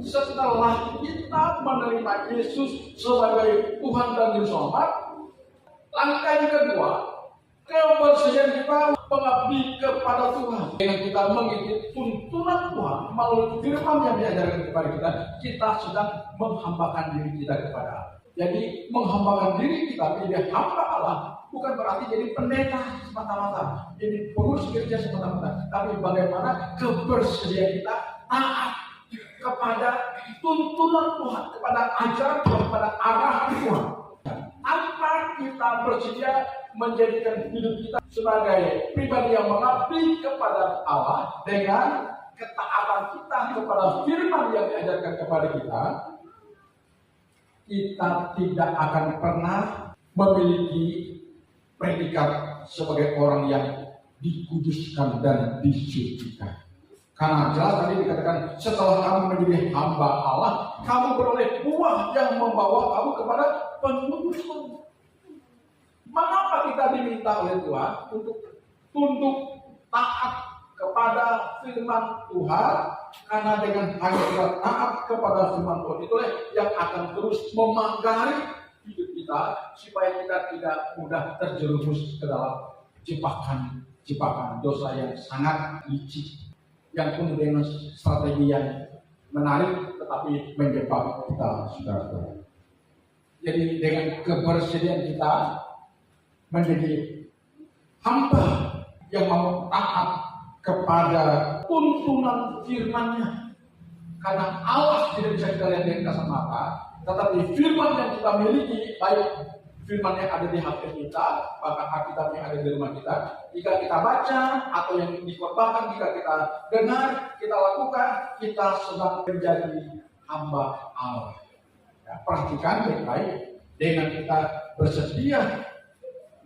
Setelah kita menerima Yesus sebagai Tuhan dan Juru Selamat, langkah yang kedua, kebersihan kita mengabdi kepada Tuhan. Dengan kita mengikuti tuntunan Tuhan melalui firman yang diajarkan kepada kita, kita sedang menghambakan diri kita kepada Allah. Jadi menghambakan diri kita menjadi hamba Allah bukan berarti jadi pendeta semata-mata, jadi pengurus gereja semata-mata, tapi bagaimana kebersihan kita taat kepada tuntunan Tuhan, kepada ajaran Tuhan, kepada arahan Tuhan. Tanpa kita bersedia menjadikan hidup kita sebagai pribadi yang mengabdi kepada Allah dengan ketaatan kita kepada firman yang diajarkan kepada kita, kita tidak akan pernah memiliki predikat sebagai orang yang dikuduskan dan disucikan. Karena jelas tadi dikatakan setelah kamu menjadi hamba Allah, kamu beroleh buah yang membawa kamu kepada pengudusan. Mengapa kita diminta oleh Tuhan untuk tunduk taat kepada firman Tuhan? Karena dengan hanya kita taat kepada firman Tuhan itulah yang akan terus memanggari hidup kita supaya kita tidak mudah terjerumus ke dalam jebakan dosa yang sangat licik, yang penuh dengan strategi yang menarik tetapi menjebak kita, saudara-saudara. Jadi dengan kebersihan kita menjadi hamba yang mau taat kepada tuntunan firman-Nya. Karena Allah tidak bisa kita lihat dengan kasat mata, tetapi firman yang kita miliki, baik firman yang ada di HP kita, bahkan Alkitab yang ada di rumah kita, jika kita baca atau yang dikhotbahkan, jika kita dengar, kita lakukan, kita sedang menjadi hamba Allah. Ya, perhatikan baik-baik, dengan kita bersedia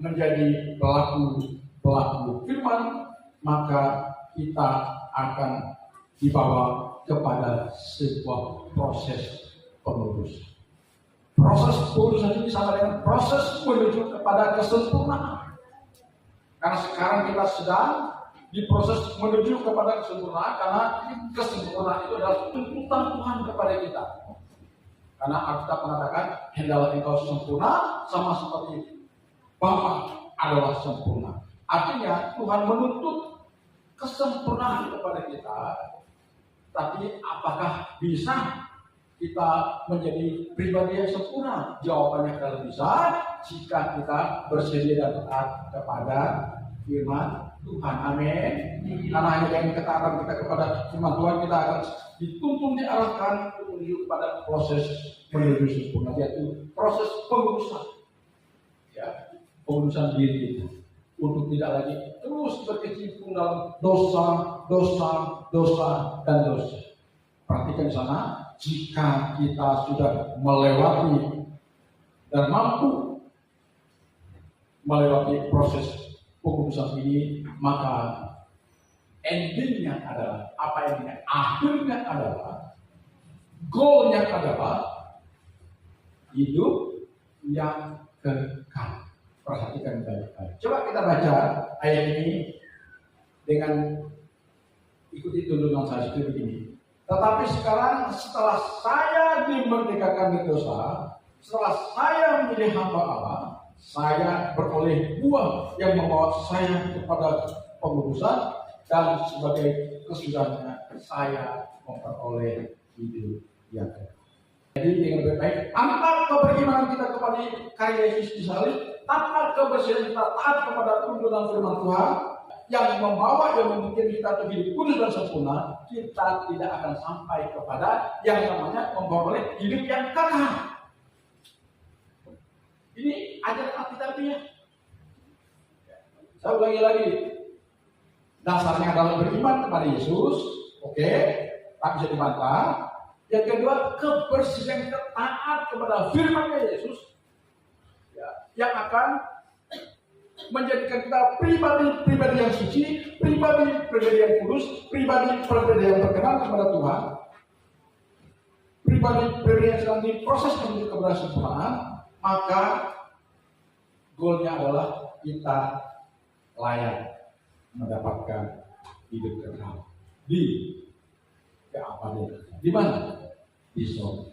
menjadi pelaku firman, maka kita akan dibawa kepada sebuah proses pengudusan. Proses pengudusan ini sama dengan proses menuju kepada kesempurnaan. Karena sekarang kita sedang diproses menuju kepada kesempurnaan, karena kesempurnaan itu adalah tuntutan Tuhan kepada kita. Karena Alkitab mengatakan, hendaklah engkau sempurna sama seperti Bapa adalah sempurna. Artinya Tuhan menuntut kesempurnaan kepada kita. Tapi apakah bisa kita menjadi pribadi yang sempurna? Jawabannya adalah bisa jika kita bersedia dan taat kepada firman Tuhan. Amin. Karena hanya dengan ketaatan kita kepada firman Tuhan, kita akan dituntun, diarahkan menuju kepada proses menuju sempurna, yaitu proses pengudusan. Ya, pengudusan diri kita untuk tidak lagi terus berkecimpung dalam dosa, dan dosa. Perhatikan sana, jika kita sudah melewati dan mampu melewati proses pengudusan ini, maka endingnya adalah akhirnya adalah goalnya adalah hidup yang kekal. Perhatikan baik-baik. Coba kita baca ayat ini dengan ikuti tuntunan saya seperti begini. Tetapi sekarang setelah saya dimerdekakan dari dosa, setelah saya menjadi hamba Allah, saya beroleh buah yang membawa saya kepada pengudusan, dan sebagai kesudahannya saya memperoleh hidup yang kekal. Jadi dengan baik-baik, tanpa keberimanan kita kepada karya Yesus di salib, tanpa kebersihan kita taat kepada tuntunan firman Tuhan yang membawa, yang membuat kita untuk hidup kudus dan sempurna, kita tidak akan sampai kepada yang namanya memperoleh hidup yang kekal. Ini ajaran Alkitabiah. Saya ulangi lagi, dasarnya adalah beriman kepada Yesus, oke, tak bisa dibantah. Yang kedua, kebersihan kita taat kepada firman Yesus, ya, yang akan menjadikan kita pribadi yang suci, pribadi yang kudus, pribadi yang berkenan kepada Tuhan, pribadi yang sedang diproses menuju kepada kesempurnaan. Maka goalnya adalah kita layak mendapatkan hidup kekal di keabadian. Di mana? di surga.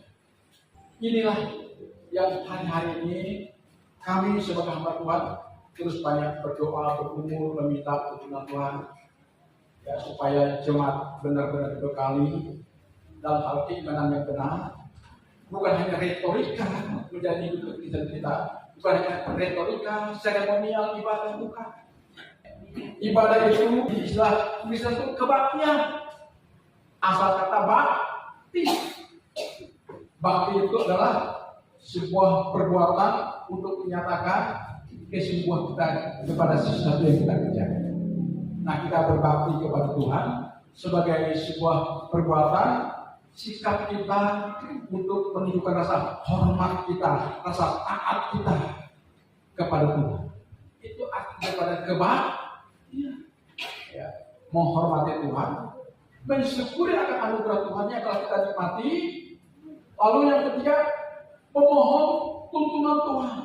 Inilah yang hari-hari ini kami sebagai hamba Tuhan terus banyak berdoa, bergumul, meminta tuntunan Tuhan, ya, supaya jemaat benar-benar dibekali dalam hal keimanan yang benar, bukan hanya retorika menjadi hidup Kristen kita, bukan hanya retorika, seremonial, ibadah, bukan. Ibadah itu istilah Kristen itu kebaktian, asal kata bakti. Bakti itu adalah sebuah perbuatan untuk menyatakan kesungguhan kita kepada sesuatu yang kita kerjakan. Nah, kita berbakti kepada Tuhan sebagai sebuah perbuatan, sikap kita untuk menunjukkan rasa hormat kita, rasa taat kita kepada Tuhan. Itu artinya pada kebaktian. Ya, menghormati Tuhan, mensyukuri akan anugerah Tuhan yang telah kita nikmati. Lalu yang ketiga, memohon tuntunan Tuhan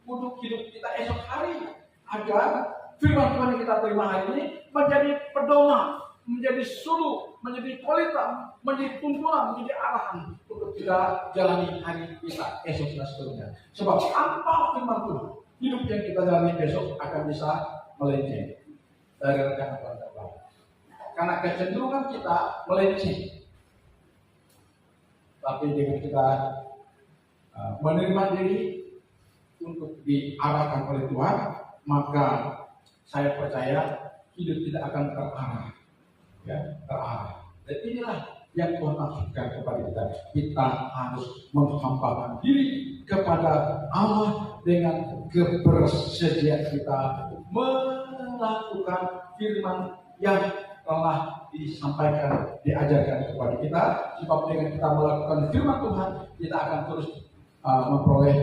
untuk hidup kita esok hari, agar firman Tuhan yang kita terima hari ini menjadi pedoman, menjadi suluh, menjadi kualitas, menjadi tuntunan, menjadi arahan untuk kita jalani hari kita esok dan seterusnya. Sebab tanpa firman Tuhan, hidup yang kita jalani besok akan bisa melenceng dari rencana Tuhan terbaik. Karena kecenderungan kita melenceng. Tapi dengan kita menerima diri untuk diarahkan oleh Tuhan, maka saya percaya hidup tidak akan terarah, ya, terarah. Dan inilah yang Tuhan maksudkan kepada kita. Kita harus menghambakan diri kepada Allah dengan kebersediaan kita melakukan firman yang telah disampaikan, diajarkan kepada kita. Sebab dengan kita melakukan firman Tuhan, kita akan terus memperoleh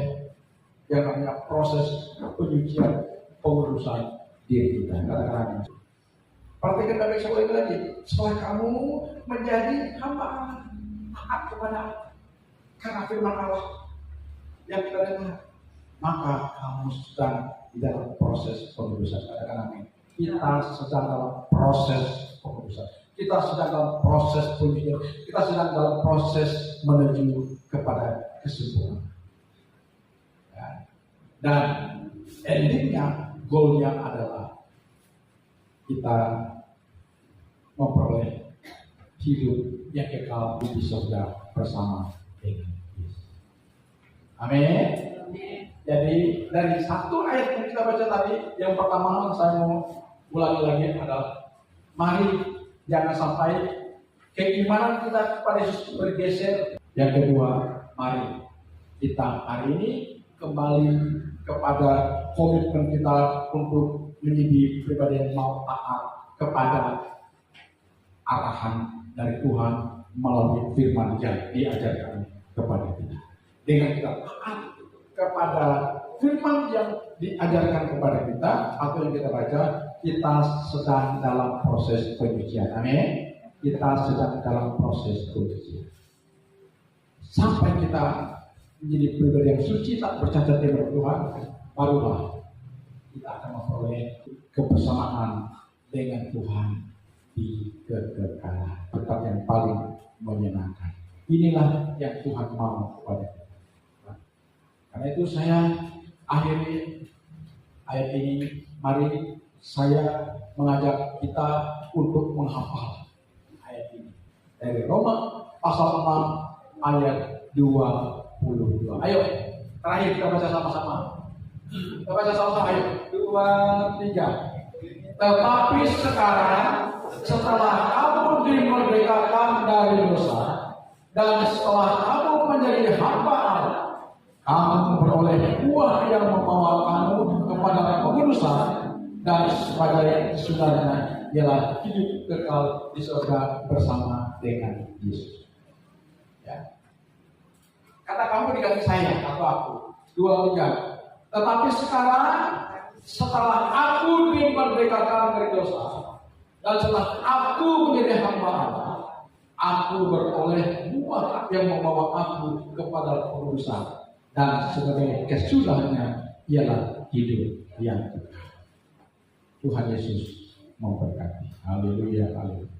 yang namanya proses penyucian, pengurusan diri kita. Katakan perhatikan baik sekali lagi. Setelah kamu menjadi hamba Allah, taat kepada karena firman Allah yang kita dengar, maka kamu sedang di dalam proses pengurusan. Katakan amin. Kita sedang dalam proses pengurusan. Kita sedang dalam proses penyucian. Kita sedang dalam proses menuju kepada kesembuhan. Ya. Dan endingnya, goalnya adalah kita memperoleh hidup yang kekal di surga bersama dengan Yesus. Amin. Jadi dari satu ayat yang kita baca tadi, yang pertama saya mau ulangi lagi adalah mari jangan sampai keimanan kita kepada Yesus bergeser. Yang kedua, mari kita hari ini kembali kepada komitmen kita untuk menjadi pribadi yang mau taat kepada arahan dari Tuhan melalui firman yang diajarkan kepada kita. Dengan kita taat kepada firman yang diajarkan kepada kita atau yang kita baca, kita sedang dalam proses penyucian. Amin. Kita sedang dalam proses penyucian. Sampai kita menjadi pribadi yang suci, tak bercacat di hadapan Tuhan, barulah kita akan memperoleh kebersamaan dengan Tuhan di kekekalan, tempat yang paling menyenangkan. Inilah yang Tuhan mau kepada kita. Karena itu saya akhiri ayat ini. Mari saya mengajak kita untuk menghafal ayat ini dari Roma pasal 6 ayat 22. Ayo, terakhir kita baca sama-sama. Kita baca sama-sama, ayo. 2, 3. Tetapi sekarang setelah kamu dimerdekakan dari dosa dan setelah kamu menjadi hamba Allah, kamu beroleh buah yang membawa kamu kepada pengudusan, dan sebagai saudaranya ialah hidup kekal di surga bersama dengan Yesus. Ya. Kata kamu diganti saya atau aku. 2, 3. Tetapi sekarang setelah aku dimerdekakan dari dosa dan setelah aku menjadi hamba Allah, aku beroleh buah yang membawa aku kepada pengudusan, dan sebagai kesudahnya ialah hidup yang kekal. Tuhan Yesus memberkati. Haleluya, haleluya.